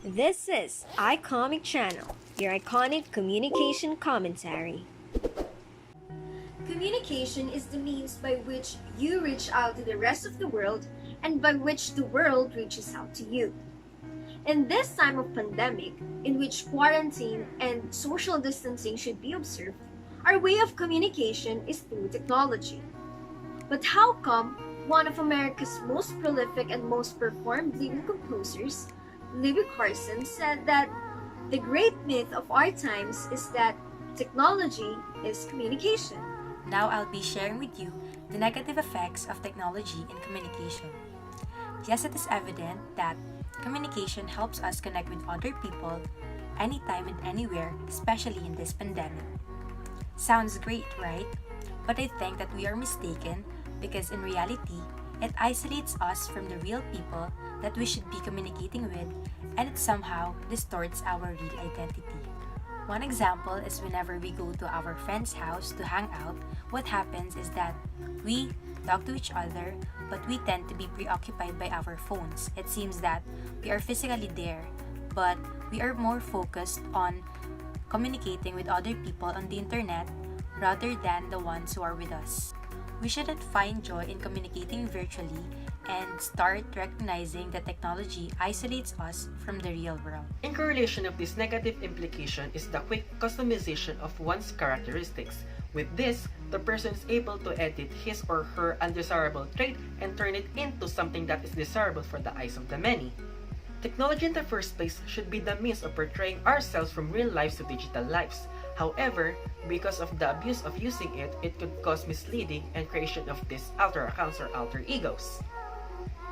This is iCOMMic channel, your iconic communication commentary. Communication is the means by which you reach out to the rest of the world and by which the world reaches out to you. In this time of pandemic, in which quarantine and social distancing should be observed, our way of communication is through technology. But how come one of America's most prolific and most performed living composers, Louis Carson, said that the great myth of our times is that technology is communication? Now I'll be sharing with you the negative effects of technology in communication. Yes, it is evident that communication helps us connect with other people anytime and anywhere, especially in this pandemic. Sounds great, right? But I think that we are mistaken because in reality, it isolates us from the real people that we should be communicating with, and it somehow distorts our real identity. One example is whenever we go to our friend's house to hang out, what happens is that we talk to each other, but we tend to be preoccupied by our phones. It seems that we are physically there, but we are more focused on communicating with other people on the internet rather than the ones who are with us. We shouldn't find joy in communicating virtually and start recognizing that technology isolates us from the real world. In correlation of this negative implication is the quick customization of one's characteristics. With this, the person is able to edit his or her undesirable trait and turn it into something that is desirable for the eyes of the many. Technology in the first place should be the means of portraying ourselves from real lives to digital lives. However, because of the abuse of using it, it could cause misleading and creation of these alter accounts or alter egos.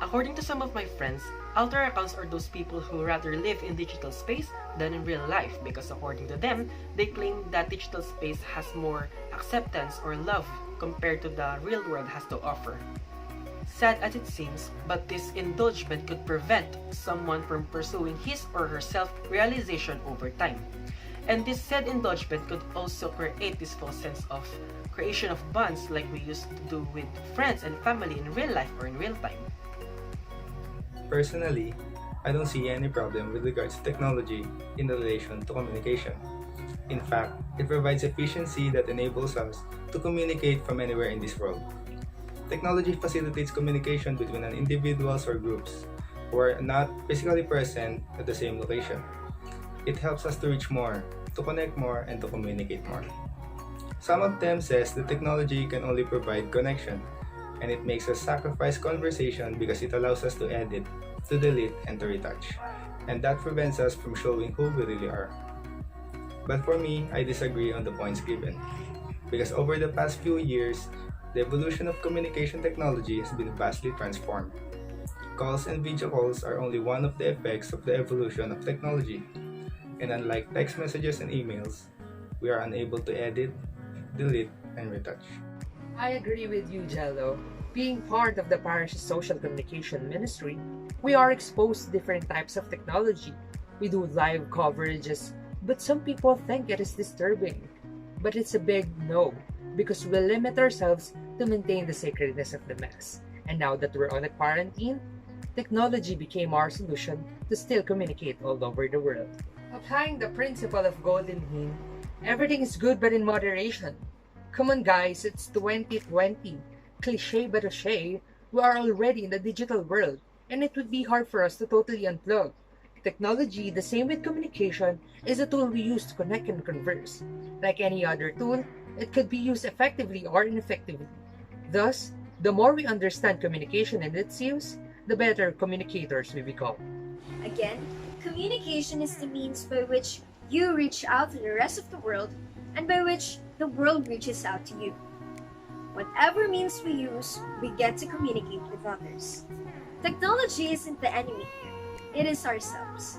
According to some of my friends, alter accounts are those people who rather live in digital space than in real life because according to them, they claim that digital space has more acceptance or love compared to the real world has to offer. Sad as it seems, but this indulgence could prevent someone from pursuing his or her self-realization over time. And this said indulgence could also create this false sense of creation of bonds like we used to do with friends and family in real life or in real time. Personally, I don't see any problem with regards to technology in relation to communication. In fact, it provides efficiency that enables us to communicate from anywhere in this world. Technology facilitates communication between individuals or groups who are not physically present at the same location. It helps us to reach more, to connect more, and to communicate more. Some of them says the technology can only provide connection, and it makes us sacrifice conversation because it allows us to edit, to delete, and to retouch. And that prevents us from showing who we really are. But for me, I disagree on the points given. Because over the past few years, the evolution of communication technology has been vastly transformed. Calls and video calls are only one of the effects of the evolution of technology. And unlike text messages and emails, we are unable to edit, delete, and retouch. I agree with you, Jello. Being part of the parish's social communication ministry, we are exposed to different types of technology. We do live coverages, but some people think it is disturbing. But it's a big no, because we limit ourselves to maintain the sacredness of the Mass. And now that we're on a quarantine, technology became our solution to still communicate all over the world. Applying the principle of golden mean, everything is good but in moderation. Come on guys, it's 2020. Cliché but a we are already in the digital world, and it would be hard for us to totally unplug. Technology, the same with communication, is a tool we use to connect and converse. Like any other tool, it could be used effectively or ineffectively. Thus, the more we understand communication and its use, the better communicators we become. Again, communication is the means by which you reach out to the rest of the world and by which the world reaches out to you. Whatever means we use, we get to communicate with others. Technology isn't the enemy here, it is ourselves.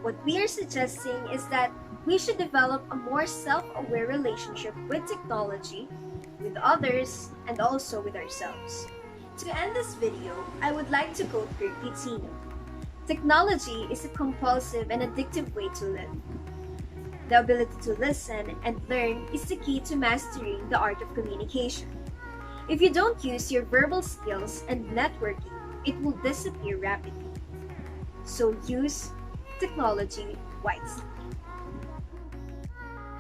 What we are suggesting is that we should develop a more self-aware relationship with technology, with others, and also with ourselves. To end this video, I would like to quote Kirk Pizzino. Technology is a compulsive and addictive way to live. The ability to listen and learn is the key to mastering the art of communication. If you don't use your verbal skills and networking, it will disappear rapidly. So use technology wisely.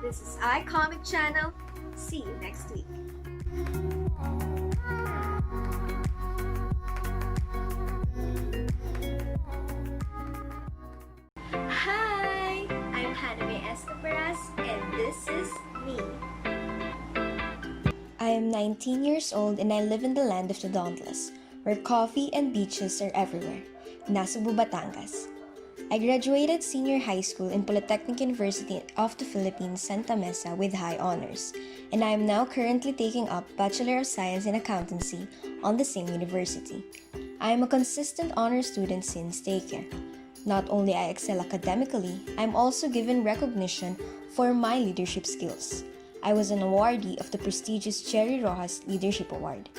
This is iCOMMic channel. See you next week. Hi, I'm Caparas, and this is me. I am 19 years old and I live in the land of the dauntless, where coffee and beaches are everywhere, Nasugbu, Batangas. I graduated senior high school in Polytechnic University of the Philippines, Santa Mesa with high honors, and I am now currently taking up Bachelor of Science in Accountancy on the same university. I am a consistent honor student since daycare. Not only I excel academically, I am also given recognition for my leadership skills. I was an awardee of the prestigious Cherry Rojas Leadership Award.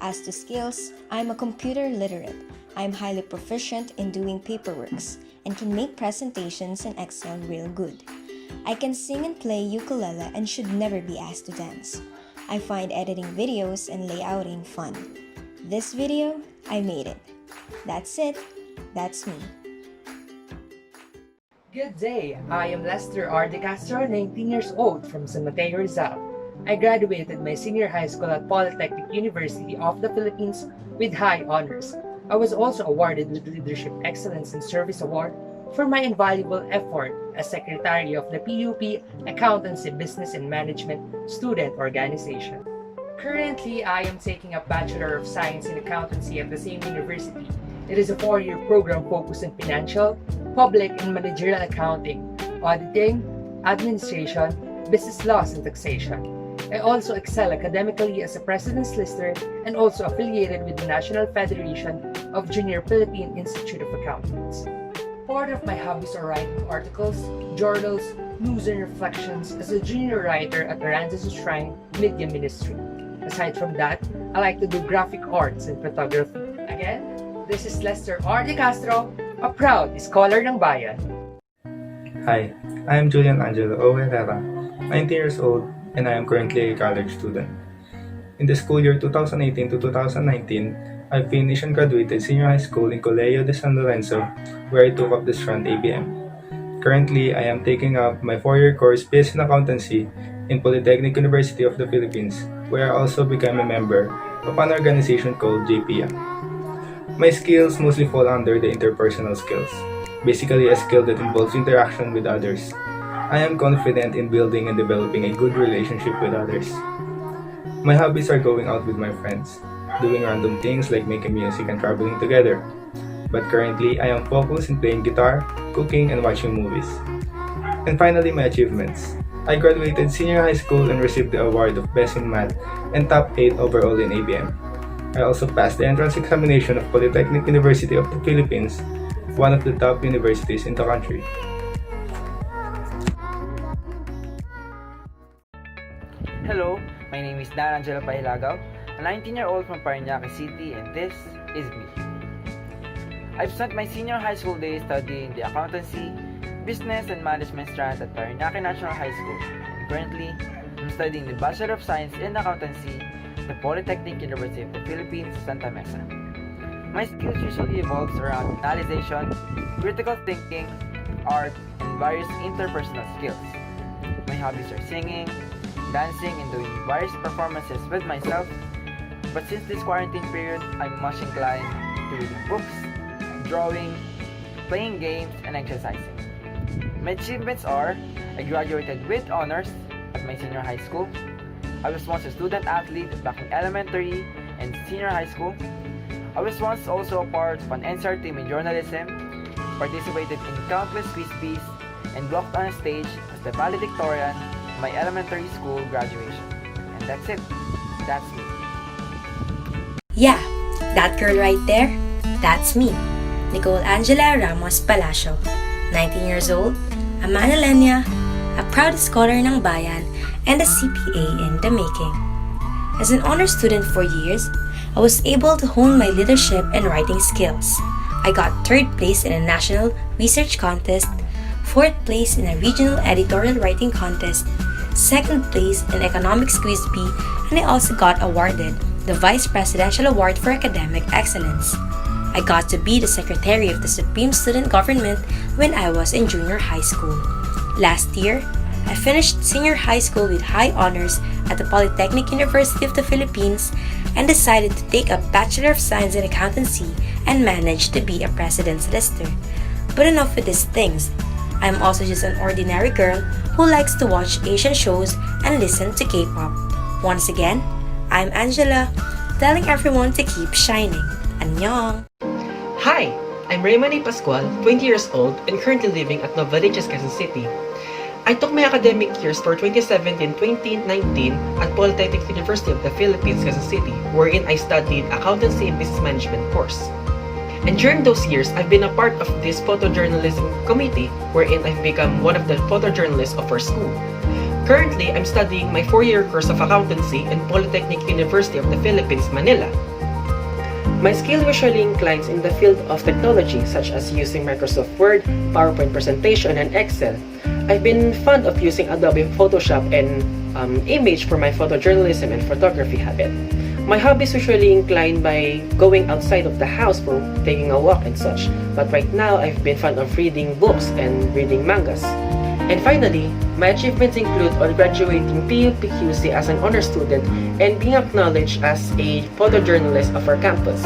As to skills, I am a computer literate. I am highly proficient in doing paperworks and can make presentations in Excel real good. I can sing and play ukulele and should never be asked to dance. I find editing videos and layouting fun. This video, I made it. That's it. That's me. Good day, I am Lester R. De Castro, 19 years old from San Mateo, Rizal. I graduated my senior high school at Polytechnic University of the Philippines with high honors. I was also awarded with Leadership Excellence in Service Award for my invaluable effort as Secretary of the PUP Accountancy Business and Management Student Organization. Currently, I am taking a Bachelor of Science in Accountancy at the same university. It is a 4-year program focused on financial, public, and managerial accounting, auditing, administration, business laws, and taxation. I also excel academically as a President's Lister and also affiliated with the National Federation of Junior Philippine Institute of Accountants. Part of my hobbies are writing articles, journals, news, and reflections as a junior writer at Aranza's Shrine Media Ministry. Aside from that, I like to do graphic arts and photography. Again, this is Lester R. De Castro, a proud scholar ng bayan. Hi, I am Julian Angelo O. Herrera, 19 years old, and I am currently a college student. In the school year 2018 to 2019, I finished and graduated senior high school in Colegio de San Lorenzo, where I took up the strand ABM. Currently, I am taking up my 4-year course BSA in Accountancy in Polytechnic University of the Philippines, where I also became a member of an organization called JPA. My skills mostly fall under the interpersonal skills, basically a skill that involves interaction with others. I am confident in building and developing a good relationship with others. My hobbies are going out with my friends, doing random things like making music and traveling together. But currently, I am focused in playing guitar, cooking, and watching movies. And finally, my achievements. I graduated senior high school and received the award of Best in Math and top 8 overall in ABM. I also passed the entrance examination of Polytechnic University of the Philippines, one of the top universities in the country. Hello, my name is Pahilagao, a 19-year-old from Paranaque City, and this is me. I've spent my senior high school days studying the accountancy, business, and management strand at Paranaque National High School, and currently, I'm studying the Bachelor of Science in Accountancy at the Polytechnic University of the Philippines, Santa Mesa. My skills usually evolves around analyzation, critical thinking, art, and various interpersonal skills. My hobbies are singing, dancing, and doing various performances with myself. But since this quarantine period, I'm much inclined to reading books, drawing, playing games, and exercising. My achievements are, I graduated with honors at my senior high school. I was once a student athlete back in elementary and senior high school. I was once also a part of an NCR team in journalism, participated in countless quiz bees, and walked on a stage as the valedictorian of my elementary school graduation. And that's it. That's me. Yeah, that girl right there, that's me, Nicole Angela Ramos Palacio, 19 years old, a Manilena, a proud scholar ng bayan, and a CPA in the making. As an honor student for years, I was able to hone my leadership and writing skills. I got 3rd place in a national research contest, 4th place in a regional editorial writing contest, 2nd place in economics quiz bee, and I also got awarded the Vice Presidential Award for Academic Excellence. I got to be the secretary of the Supreme Student Government when I was in junior high school. Last year, I finished senior high school with high honors at the Polytechnic University of the Philippines and decided to take a Bachelor of Science in Accountancy and managed to be a president's lister. But enough with these things. I'm also just an ordinary girl who likes to watch Asian shows and listen to K-pop. Once again, I'm Angela, telling everyone to keep shining. Annyeong! Hi, I'm Raymond Pascual, 20 years old and currently living at Novaliches, Quezon City. I took my academic years for 2017-2019 at Polytechnic University of the Philippines, Quezon City, wherein I studied Accountancy and Business Management course. And during those years, I've been a part of this photojournalism committee wherein I've become one of the photojournalists of our school. Currently, I'm studying my 4-year course of accountancy in Polytechnic University of the Philippines, Manila. My skill usually inclines in the field of technology such as using Microsoft Word, PowerPoint presentation, and Excel. I've been fond of using Adobe Photoshop and Image for my photojournalism and photography habit. My hobbies usually incline by going outside of the house for taking a walk and such, but right now I've been fond of reading books and reading mangas. And finally, my achievements include on graduating PUP BSA as an honor student and being acknowledged as a photojournalist of our campus.